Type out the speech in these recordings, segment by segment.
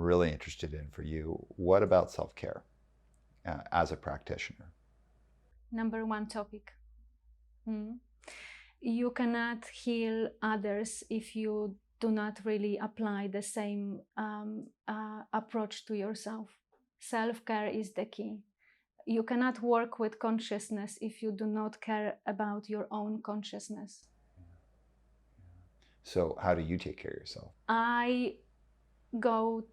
really interested in for you. What about self-care as a practitioner? Number one topic. You cannot heal others if you do not really apply the same approach to yourself. Self-care is the key. You cannot work with consciousness if you do not care about your own consciousness. So how do you take care of yourself? I go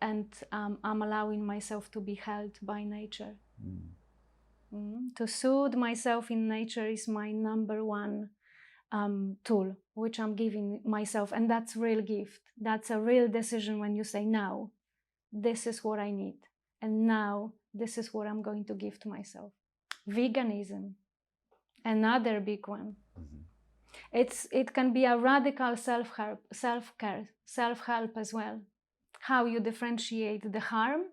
and I'm allowing myself to be held by nature. To soothe myself in nature is my number one tool, which I'm giving myself. And that's real gift. That's a real decision when you say, now, this is what I need. And now, this is what I'm going to give to myself. Veganism, another big one. It can be a radical self-care, self-help as well. How you differentiate the harm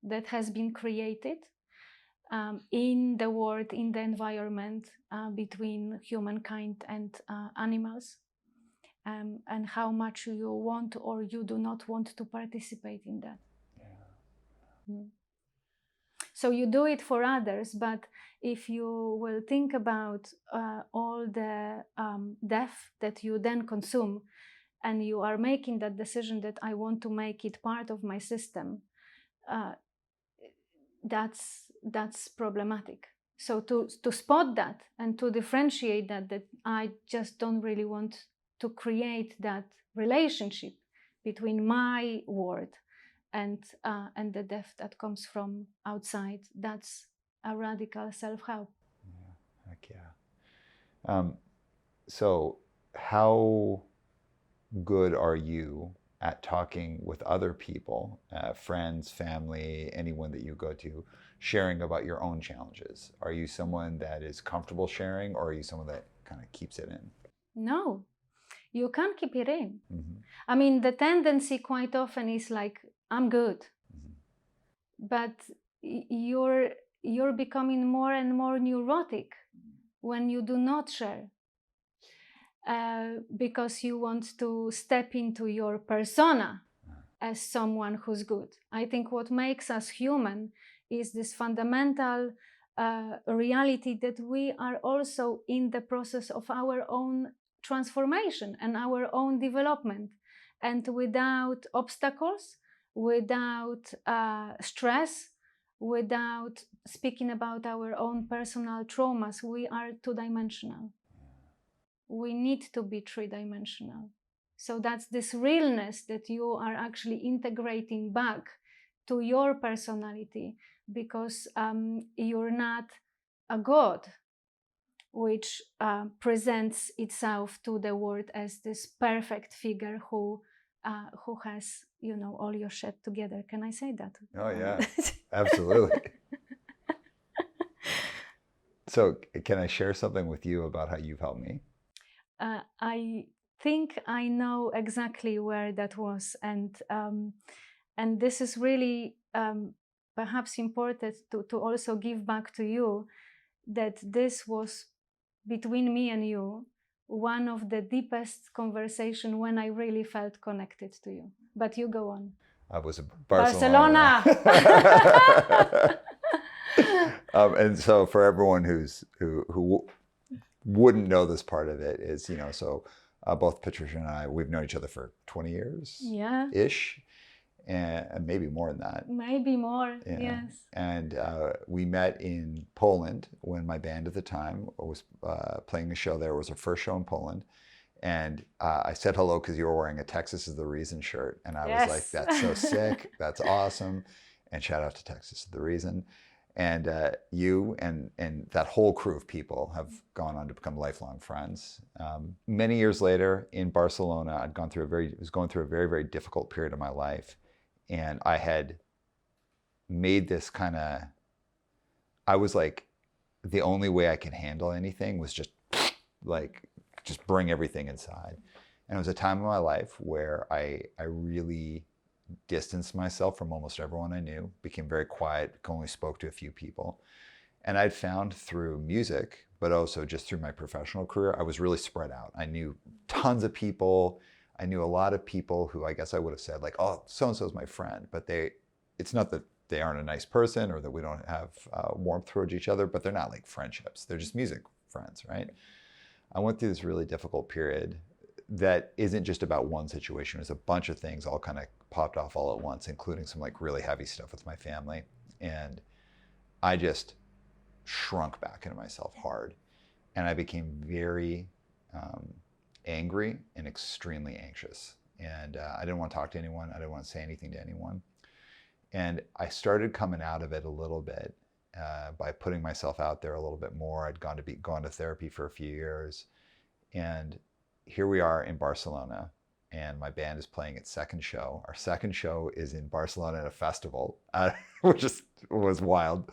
that has been created in the world, in the environment, between humankind and animals, and how much you want or you do not want to participate in that. So you do it for others, but if you will think about all the death that you then consume, and you are making that decision that I want to make it part of my system, that's problematic. So to spot that and to differentiate that I just don't really want to create that relationship between my world and the death that comes from outside, that's a radical self-help. Yeah, heck yeah. So how good are you at talking with other people, friends, family, anyone that you go to, sharing about your own challenges? Are you someone that is comfortable sharing, or are you someone that kind of keeps it in? No, you can't keep it in. I mean, the tendency quite often is like, I'm good. But you're becoming more and more neurotic when you do not share. Because you want to step into your persona as someone who's good. I think what makes us human is this fundamental reality that we are also in the process of our own transformation and our own development. And without obstacles, without stress, without speaking about our own personal traumas, we are two-dimensional. We need to be three-dimensional. So that's this realness that you are actually integrating back to your personality, because you're not a god which presents itself to the world as this perfect figure who has, all your shit together. Can I say that? Oh yeah, absolutely. So can I share something with you about how you've helped me? I think I know exactly where that was, and this is really perhaps important to also give back to you, that this was between me and you one of the deepest conversation when I really felt connected to you. But you go on. I was in Barcelona. And so for everyone who wouldn't know this part of it is, so both Patricia and I, we've known each other for 20 years ish, and maybe more than that. Maybe more, yes. And we met in Poland when my band at the time was playing a show there. It was our first show in Poland. And I said hello because you were wearing a Texas is the Reason shirt. And I was like, that's so sick. That's awesome. And shout out to Texas is the Reason. And you and that whole crew of people have gone on to become lifelong friends. Many years later in Barcelona, I was going through a very, very difficult period of my life. And I had made this I was like, the only way I can handle anything was just bring everything inside. And it was a time in my life where I really distanced myself from almost everyone I knew, became very quiet, only spoke to a few people. And I'd found through music, but also just through my professional career, I was really spread out. I knew tons of people. I knew a lot of people who I guess I would have said like, oh, so-and-so's my friend, but it's not that they aren't a nice person or that we don't have warmth towards each other, but they're not like friendships. They're just music friends, right? I went through this really difficult period that isn't just about one situation. It was a bunch of things all kind of popped off all at once, including some like really heavy stuff with my family. And I just shrunk back into myself hard. And I became very angry and extremely anxious. And I didn't want to talk to anyone. I didn't want to say anything to anyone. And I started coming out of it a little bit by putting myself out there a little bit more. I'd gone to therapy for a few years. And here we are in Barcelona, and my band is playing its second show. Our second show is in Barcelona at a festival, which was wild.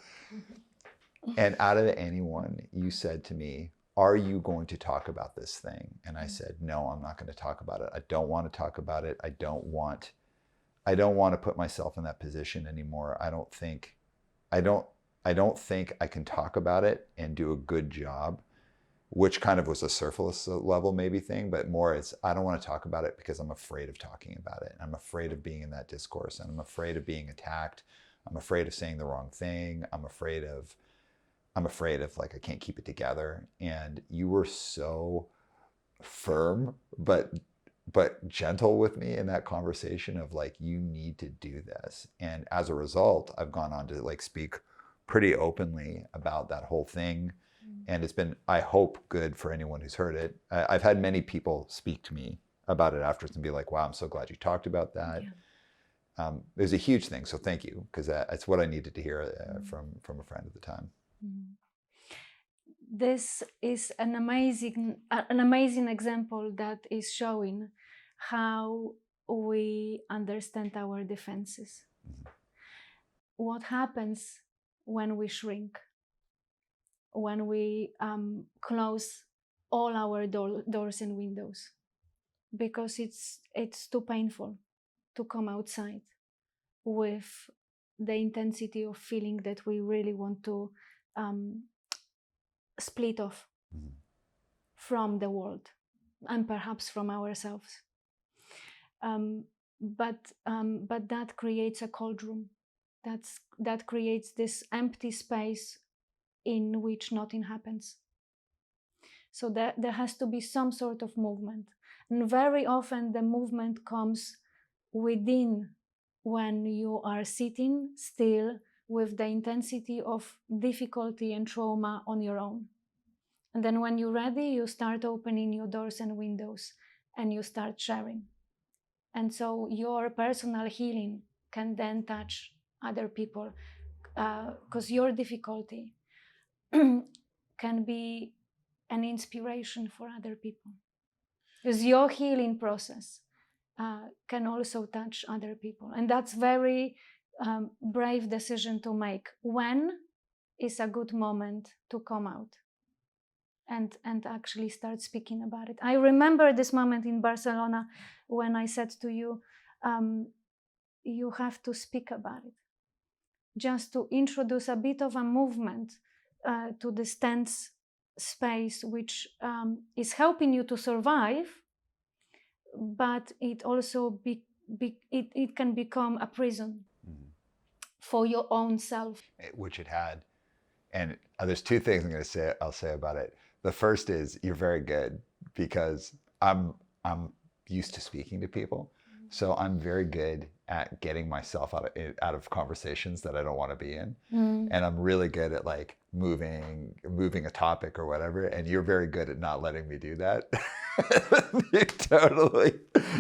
And out of anyone, you said to me, are you going to talk about this thing? And I said, no, I'm not going to talk about it. I don't want to talk about it. I don't want to put myself in that position anymore. I don't think I can talk about it and do a good job, which kind of was a surface level maybe thing, but more it's, I don't want to talk about it because I'm afraid of talking about it. I'm afraid of being in that discourse, and I'm afraid of being attacked. I'm afraid of saying the wrong thing. I'm afraid of like, I can't keep it together. And you were so firm, but gentle with me in that conversation of like, you need to do this. And as a result, I've gone on to like speak pretty openly about that whole thing. And it's been, I hope, good for anyone who's heard it. I've had many people speak to me about it afterwards and be like, wow, I'm so glad you talked about that. Yeah. It was a huge thing. So thank you, because that's what I needed to hear from a friend at the time. This is an amazing example that is showing how we understand our defenses. What happens when we shrink? When we close all our doors and windows, because it's too painful to come outside with the intensity of feeling that we really want to split off from the world and perhaps from ourselves. But that creates a cold room. That creates this empty space in which nothing happens. So there has to be some sort of movement. And very often the movement comes within, when you are sitting still with the intensity of difficulty and trauma on your own. And then when you're ready, you start opening your doors and windows and you start sharing. And so your personal healing can then touch other people, because your difficulty can be an inspiration for other people, because your healing process can also touch other people. And that's very brave decision to make. When is a good moment to come out and actually start speaking about it? I remember this moment in Barcelona when I said to you, you have to speak about it, just to introduce a bit of a movement to this tense space, which is helping you to survive, but it also it can become a prison for your own self. Which it had. And there's two things I'll say about it. The first is, you're very good, because I'm used to speaking to people. So I'm very good at getting myself out of conversations that I don't want to be in. And I'm really good at like moving a topic or whatever. And you're very good at not letting me do that.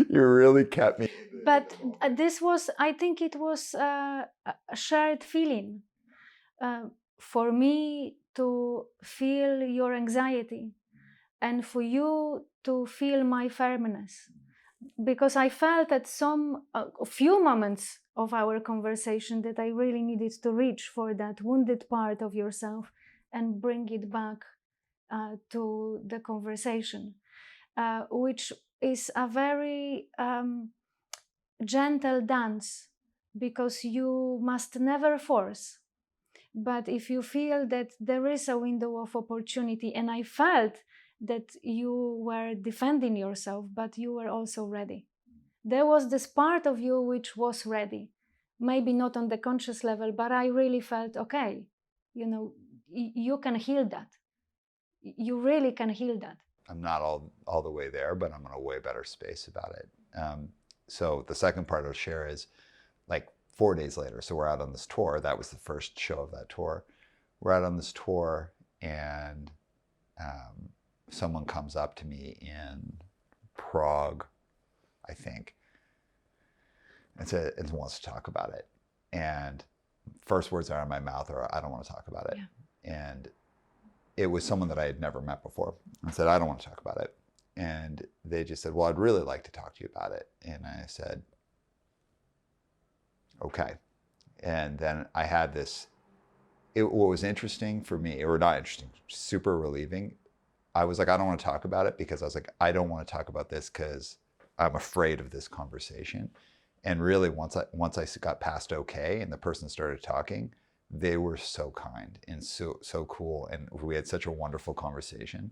You really kept me. But I think it was a shared feeling. For me to feel your anxiety and for you to feel my firmness. Because I felt at a few moments of our conversation that I really needed to reach for that wounded part of yourself and bring it back to the conversation, which is a very gentle dance, because you must never force. But if you feel that there is a window of opportunity, and I felt that you were defending yourself, but you were also ready. There was this part of you which was ready, maybe not on the conscious level, but I really felt, okay, you know, you can heal that. You really can heal that. I'm not all the way there, but I'm in a way better space about it. So the second part I'll share is like 4 days later. So we're out on this tour. That was the first show of that tour. We're out on this tour, and someone comes up to me in Prague, I think, and wants to talk about it. And first words out of my mouth are, I don't want to talk about it. Yeah. And it was someone that I had never met before. I said, I don't want to talk about it. And they just said, well, I'd really like to talk to you about it. And I said, okay. And then I had this, what was interesting for me, or not interesting, super relieving. I was like, I don't want to talk about it, because I was like, I don't want to talk about this because I'm afraid of this conversation. And really, once I got past okay and the person started talking, they were so kind and so cool. And we had such a wonderful conversation.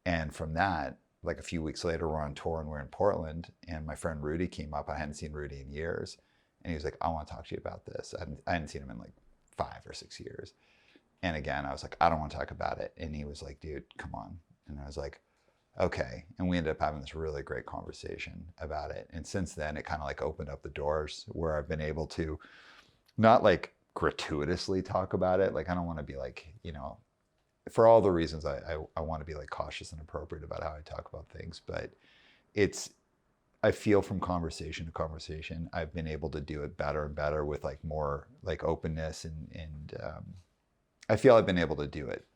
And from that, like a few weeks later, we're on tour and we're in Portland, and my friend Rudy came up. I hadn't seen Rudy in years. And he was like, I want to talk to you about this. I hadn't seen him in like 5 or 6 years. And again, I was like, I don't want to talk about it. And he was like, dude, come on. And I was like, okay. And we ended up having this really great conversation about it. And since then, it kind of like opened up the doors where I've been able to not like gratuitously talk about it. Like, I don't want to be like, you know, for all the reasons I want to be like cautious and appropriate about how I talk about things. But I feel from conversation to conversation, I've been able to do it better and better with like more like openness, and I feel I've been able to do it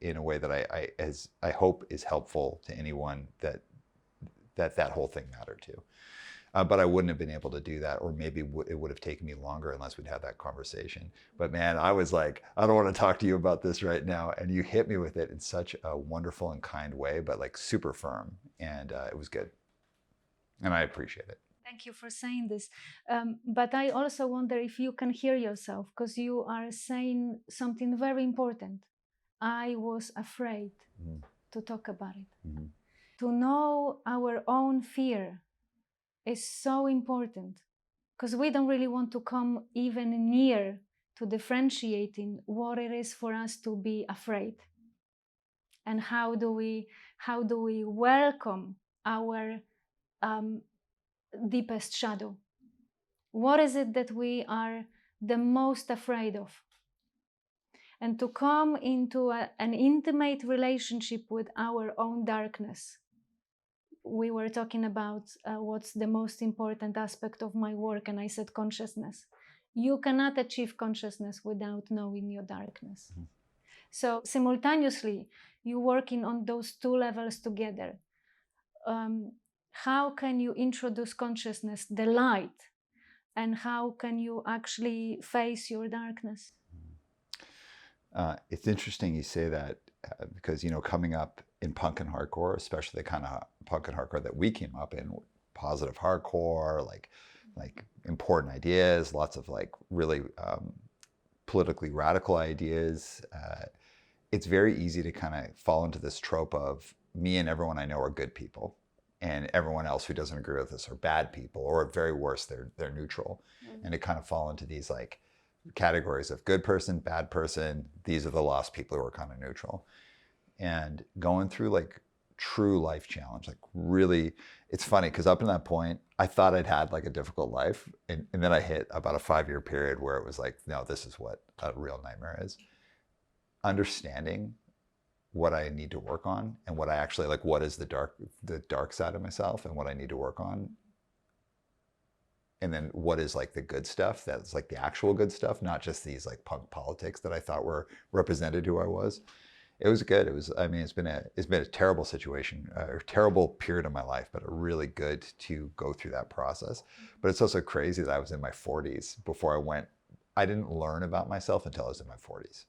in a way that I hope is helpful to anyone that whole thing mattered to. But I wouldn't have been able to do that, or maybe it would have taken me longer unless we'd had that conversation. But man, I was like, I don't want to talk to you about this right now. And you hit me with it in such a wonderful and kind way, but like super firm. And it was good. And I appreciate it. Thank you for saying this. But I also wonder if you can hear yourself, because you are saying something very important. I was afraid to talk about it. Mm-hmm. To know our own fear is so important, because we don't really want to come even near to differentiating what it is for us to be afraid, and how do we welcome our deepest shadow. What is it that we are the most afraid of? And to come into an intimate relationship with our own darkness. We were talking about what's the most important aspect of my work, and I said consciousness. You cannot achieve consciousness without knowing your darkness. Mm-hmm. So simultaneously, you're working on those 2 levels together. How can you introduce consciousness, the light, and how can you actually face your darkness? It's interesting you say that, because, you know, coming up in punk and hardcore, especially the kind of punk and hardcore that we came up in, positive hardcore, like important ideas, lots of like really politically radical ideas. It's very easy to kind of fall into this trope of me and everyone I know are good people, and everyone else who doesn't agree with us are bad people, or at very worst, they're neutral. Mm-hmm. And to kind of fall into these like categories of good person, bad person, these are the lost people who are kind of neutral. And going through like true life challenge, like really, it's funny because up to that point, I thought I'd had like a difficult life. And then I hit about a 5-year period where it was like, no, this is what a real nightmare is. Understanding what I need to work on, and what I actually like, what is the dark side of myself, and what I need to work on. And then what is like the good stuff, that's like the actual good stuff, not just these like punk politics that I thought were represented who I was. It was good. It's been a terrible situation, or terrible period of my life, but really good to go through that process. But it's also crazy that I was in my 40s before I didn't learn about myself until I was in my 40s.